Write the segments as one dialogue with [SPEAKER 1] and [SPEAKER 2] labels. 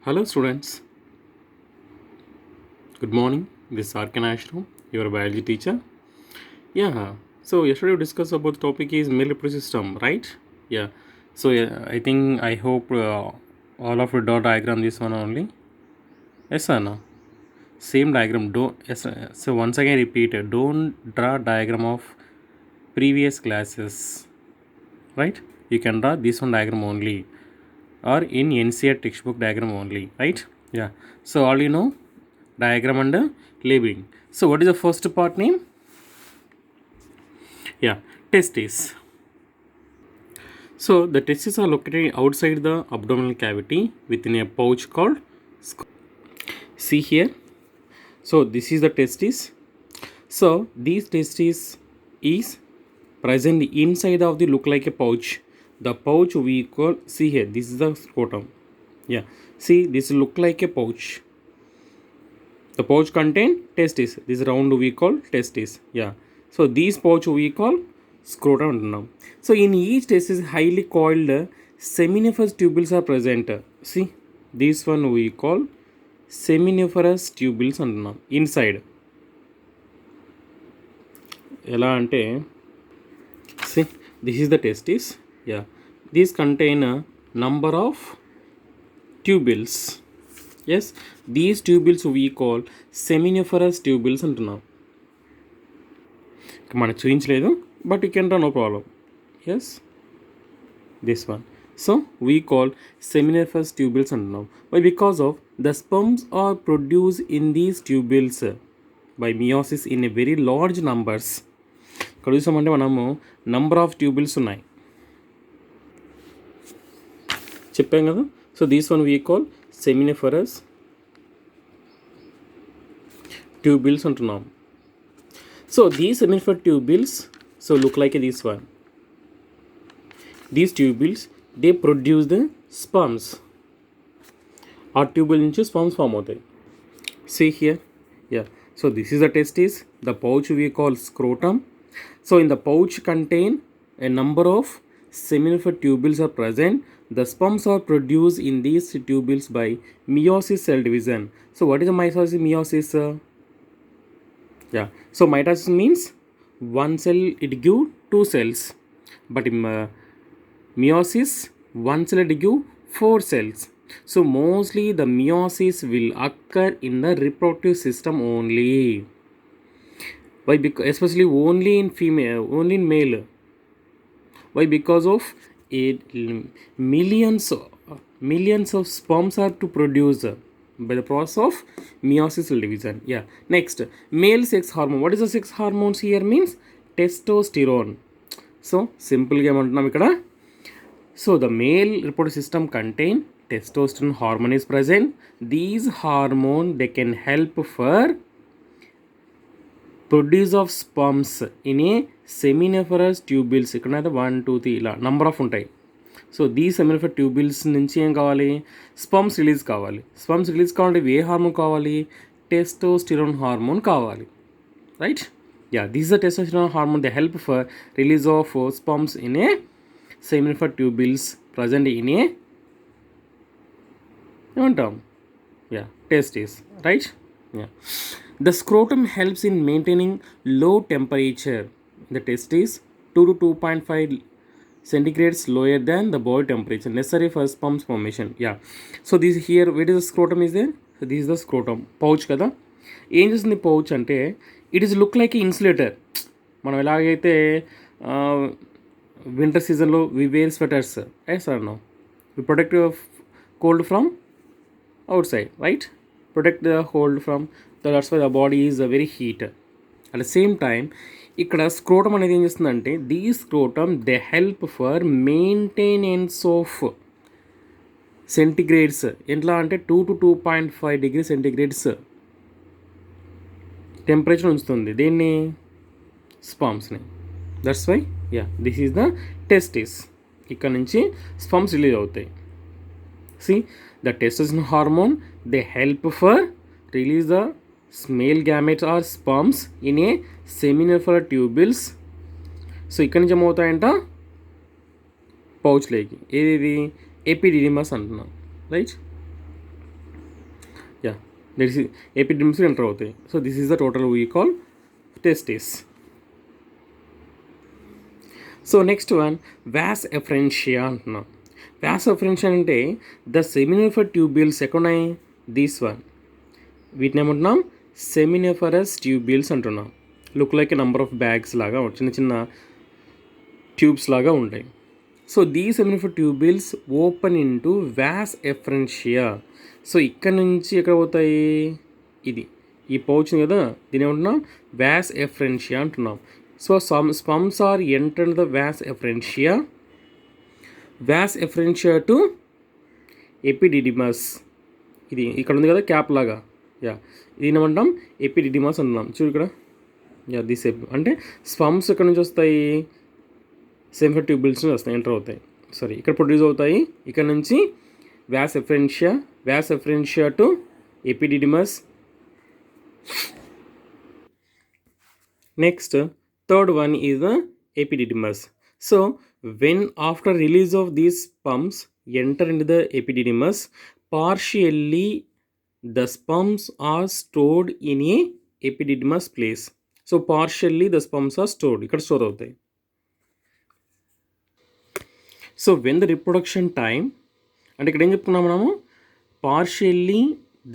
[SPEAKER 1] Hello, students. Good morning. This is Arkan Ashram, your biology teacher. Yeah. So yesterday we discussed about the topic is male reproductive system, right? Yeah. So I think I hope all of you draw diagram this one only. Yes or no? Same diagram. Don't. Yes. So once again repeat. Don't draw diagram of previous classes, right? You can draw this one diagram only, or in NCERT textbook diagram only, right? Yeah. So all you know, diagram and labeling. So what is the first part name? Yeah, testes. So the testes are located outside the abdominal cavity within a pouch called see here. So this is the testis. So these testes is present inside of the look like a pouch. The pouch we call, see here, this is the scrotum. Yeah, see, this look like a pouch. The pouch contain testis. This round we call testis. Yeah. So these pouch we call scrotum now. So in each testis highly coiled seminiferous tubules are present. See, this one we call seminiferous tubules అంటున్నాం inside. ఎలా అంటే see, this is the testis. Yeah. These contain a number of tubules. Yes, these tubules we call seminiferous tubules అంటున్నాం. మనకు చూపించలేదు, but you can draw no problem. Yes, this one. So we call seminiferous tubules అంటున్నాం. By because of the sperms are produce in these tubules by meiosis in a very large numbers. ఇక్కడ చూసామంటే మనము number of tubules ఉన్నాయి చెప్పాం కదా. So these one we call seminiferous tubules అంటున్నాం. So these seminiferous tubules, so look like this one. These tubules, they produce the sperms. Our tubule నుంచి sperms form అవుతాయి. See here, yeah. So this is the testis. The pouch we call scrotum. So in the pouch contain a number of seminiferous tubules are present. The sperms are produced in these tubules by meiosis cell division. So what is the meiosis? Yeah, so mitosis means one cell it give two cells, but in meiosis one cell it give four cells. So mostly the meiosis will occur in the reproductive system only. Why? Because especially only in female, only in male. Why? Because of millions of sperms are to produce by the process of meiosis cell division. Yeah. Next, male sex hormone. What is the sex hormones here means? Testosterone. So simple ga ఏమంటున్నాం ఇక్కడ. So the male reproductive system contain testosterone hormone is present. These hormone they can help for produce of sperms in a seminiferous tubules. ఇక్కడ 1 2 3 ఇలా number of ఉంటాయి. So these seminiferous tubules నుంచి ఏం కావాలి? Sperms release కావాలి. Sperms release కావాలంటే ఏ hormone కావాలి? టెస్టోస్టిరోన్ హార్మోన్ కావాలి, right? Yeah, this the testosterone hormone the help for release of sperms in a seminiferous tubules present in a ఏమంటాం? Yeah, testis, right? Yeah. The scrotum helps in maintaining low temperature. The testis 2 to 2.5 centigrades lower than the body temperature necessary for sperm formation. Yeah. So this here, where is the scrotum is there? So this is the scrotum. Pouch కదా. ఏం చేస్తుంది pouch అంటే it is look like insulator. మనం ఎలాగైతే winter సీజన్లో we wear sweaters, yes or no, we protect cold from outside, right? Protect the cold from that's why the body is very heat. At the same time ఇక్కడ scrotum అనేది ఏం చేస్తుందంటే the scrotum they help for maintenance of centigrades. ఎట్లా అంటే 2 to 2.5 degree centigrades temperature ఉంచుతుంది దేన్ని? స్పర్మ్స్ని. That's why yeah this is the testis. ఇక్కడ నుంచి స్పర్మ్స్ రిలీజ్ అవుతాయి. See the testosterone hormone they help for release the male gametes or sperms in a seminiferous tubules. So ఇక్కడి నుంచి ఏమవుతాయంట? పౌచ్లోకి. ఏది? ఎపిడిడిమస్ అంటున్నాం, right? Yeah, that is epididymis enter అవుతాయి. So this is the total we call testes. So next one vas efferentia అంటున్నాం. Vas efferentia అంటే the seminiferous tubules ఎక్కడున్నాయి, దిస్ వన్, వీటిని ఏమంటున్నాం సెమినిఫరస్ ట్యూబ్యూల్స్ అంటున్నాం. Look like a number of bags లాగా చిన్న చిన్న ట్యూబ్స్ లాగా ఉంటాయి. So the seminiferous tubules open into vas efferentia. So ఇక్కడ నుంచి ఎక్కడ పోతాయి, ఇది ఈ పౌచ్ కదా, దీని ఏమంటున్నాం వ్యాస్ ఎఫరెన్షియా అంటున్నాం. So sperms are enter the vas efferentia to epididymis. ఇది ఇక్కడ ఉంది కదా క్యాప్ లాగా, యా దీని ఏమంటాం ఎపిడిడిమస్ అంటున్నాం. చూడు ఇక్కడ, యా దిస్ అంటే స్పమ్స్ ఎక్కడ నుంచి వస్తాయి, సెమినిఫర్ ట్యూబ్యూల్స్ నుంచి వస్తాయి, ఎంటర్ అవుతాయి, సారీ ఇక్కడ ప్రొడ్యూస్ అవుతాయి. ఇక్కడ నుంచి vas efferentia to epididymis. Next third one is the epididymis. So when after release of these sperms enter into the epididymis, partially the sperms are stored in a epididymis place. So partially the sperms are stored, ఇక్కడ store అవుతాయి. So when the reproduction time, అంటే ఇక్కడ ఏం చెప్పుకున్నాము మనము, partially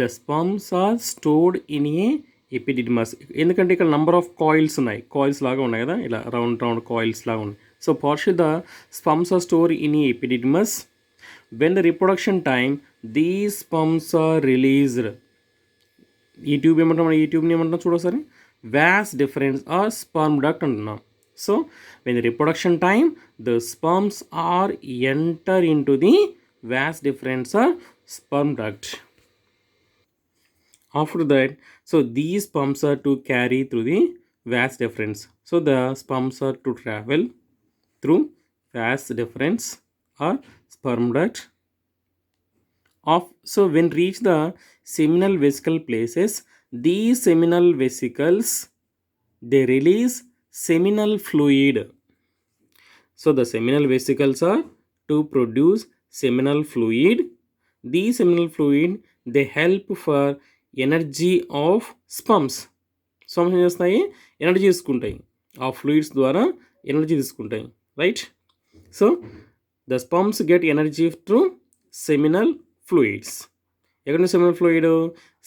[SPEAKER 1] the sperms are stored in a epididymis. ఎందుకంటే ఇక్కడ number of coils ఉన్నాయి, కాయిల్స్ లాగా ఉన్నాయి కదా, ఇలా రౌండ్ కాయిల్స్ లాగా ఉన్నాయి. So partial the sperms are store in epididymis. When the reproduction time these sperms are released. ఈ ట్యూబ్ ఏమంటాం, ఈ ట్యూబ్ని ఏమంటాం చూడసారి, vas deferens or sperm duct అంటున్నాం. So when the reproduction time the sperms are enter into the vas deferens or sperm duct. After that, so these sperms are to carry through the vas deferens. So the sperms are to travel through vas deferens or sperm duct. So when reach the seminal vesicle places, these seminal vesicles, they release seminal fluid. So the seminal vesicles are to produce seminal fluid. These seminal fluid, they help for energy of sperms. Sperms ఏం చేస్తాయి, energy తీసుకుంటాయి, ఆ fluids ద్వారా energy తీసుకుంటాయి, right. So the sperms get energy through seminal fluids. ఎక్కడ seminal fluid,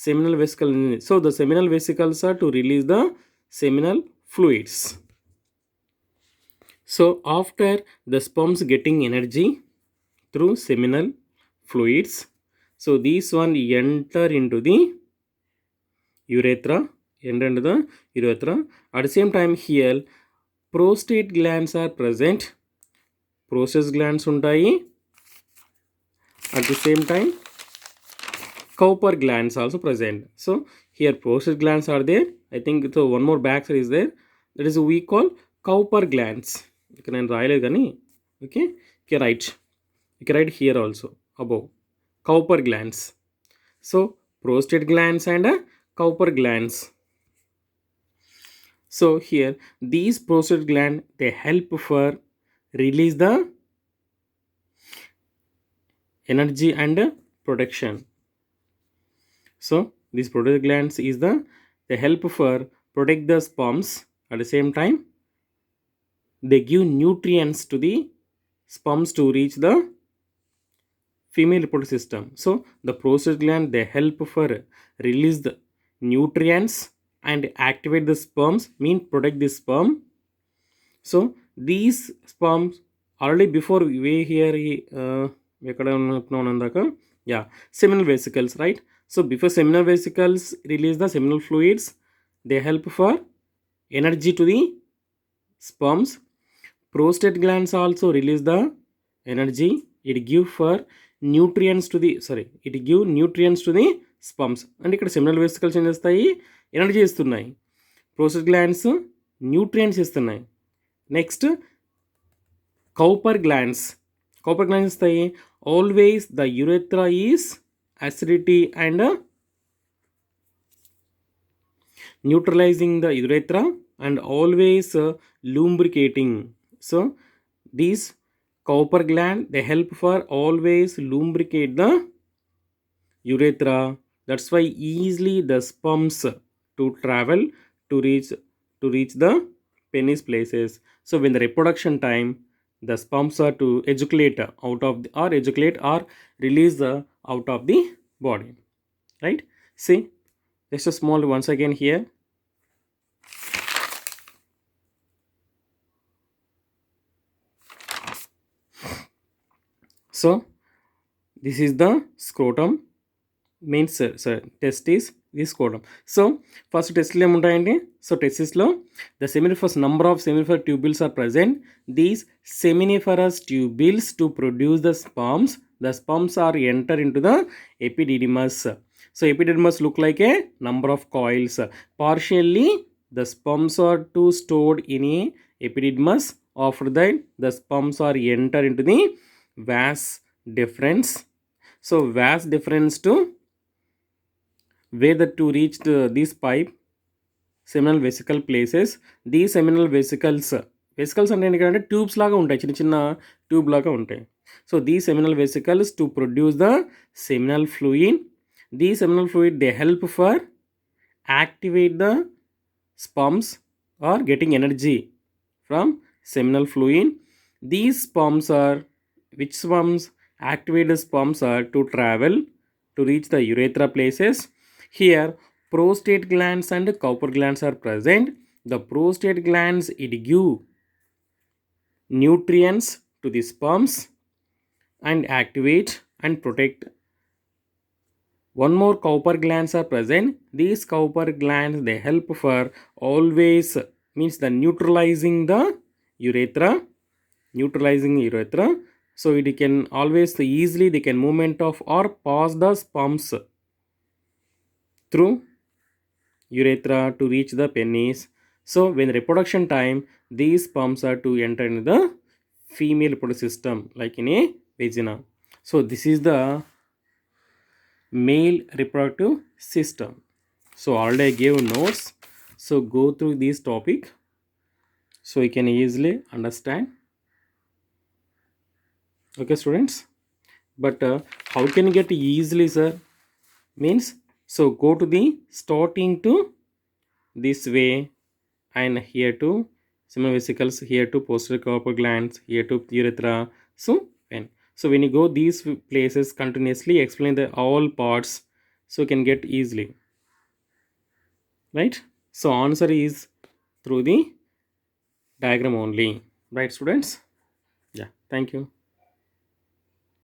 [SPEAKER 1] seminal vesicle. So the seminal vesicles are to release the seminal fluids. So after the sperms getting energy through seminal fluids, so these one enter into the urethra, enter into the urethra. At the same time here prostate glands are present, prostate glands untayi. At the same time Cowper glands also present. So here prostate glands are there. I think so one more back is there, that is we call Cowper glands. You can write gani, okay, you can write here also above Cowper glands. So prostate glands and Cowper glands. So here these prostate gland, they help for release the energy and protection. So these prostate glands is the, they help for protect the sperms. At the same time they give nutrients to the sperms to reach the female reproductive system. So the prostate gland, they help for release the nutrients and activate the sperms, mean protect the sperm. So these sperms already before we here seminal vesicles, right? So before seminal vesicles release the seminal fluids, they help for energy to the sperms. Prostate glands also release the energy, it give for nutrients to the, it give nutrients to the sperms. And ఇక్కడ seminal vesicles ఏం చేస్తాయి, energy ఇస్తున్నాయి, prostate glands nutrients ఇస్తున్నాయి. Next Cowper glands ఇస్తాయి, always the urethra is acidity and neutralizing the urethra and always lubricating. So these Cowper gland, they help for always lubricate the urethra That's why easily the sperms to travel to reach the penis places. So when the reproduction time, the sperms are to ejaculate out of the, or ejaculate or release the out of the body, right? See, just a small once again here. So this is the scrotum, means testis, this scrotum. So first testis lo ఉంటాయండి. So testis లో the seminiferous number of seminiferous tubules are present. These seminiferous tubules to produce the sperms. The sperms are enter into the epididymis. So epididymis look like a number of coils. Partially the sperms are to stored in a epididymis. After that the sperms are enter into the vas deferens. So vas deferens to where the to reach these pipe seminal vesicle places. These seminal vesicles అంటే ఏంటంటే tubes లాగా ఉంటాయి, చిన్న చిన్న tube లాగా ఉంటాయి. So the seminal vesicles to produce the seminal fluid. The seminal fluid they help for activate the sperms or getting energy from seminal fluid. These sperms are, which sperms? Activated sperms are to travel to reach the urethra places. Here prostate glands and Cowper glands are present. The prostate glands, it give nutrients to the sperms and activate and protect. One more, Cowper glands are present. These Cowper glands, they help for always, means the neutralizing the urethra, so it can always easily they can movement of or pass the sperms through urethra to reach the penis. So when reproduction time, these sperms are to enter in the female reproductive system like in a vagina. So this is the male reproductive system. So already I gave notes, so go through this topic so you can easily understand. Okay students, but how can you get easily, sir? Means, so go to the starting to this way, and here to seminal vesicles, here to posterior Cowper glands, here to urethra. So when you go these places continuously, explain the all parts, so you can get easily, right? So answer is through the diagram only, right students? Yeah, thank you.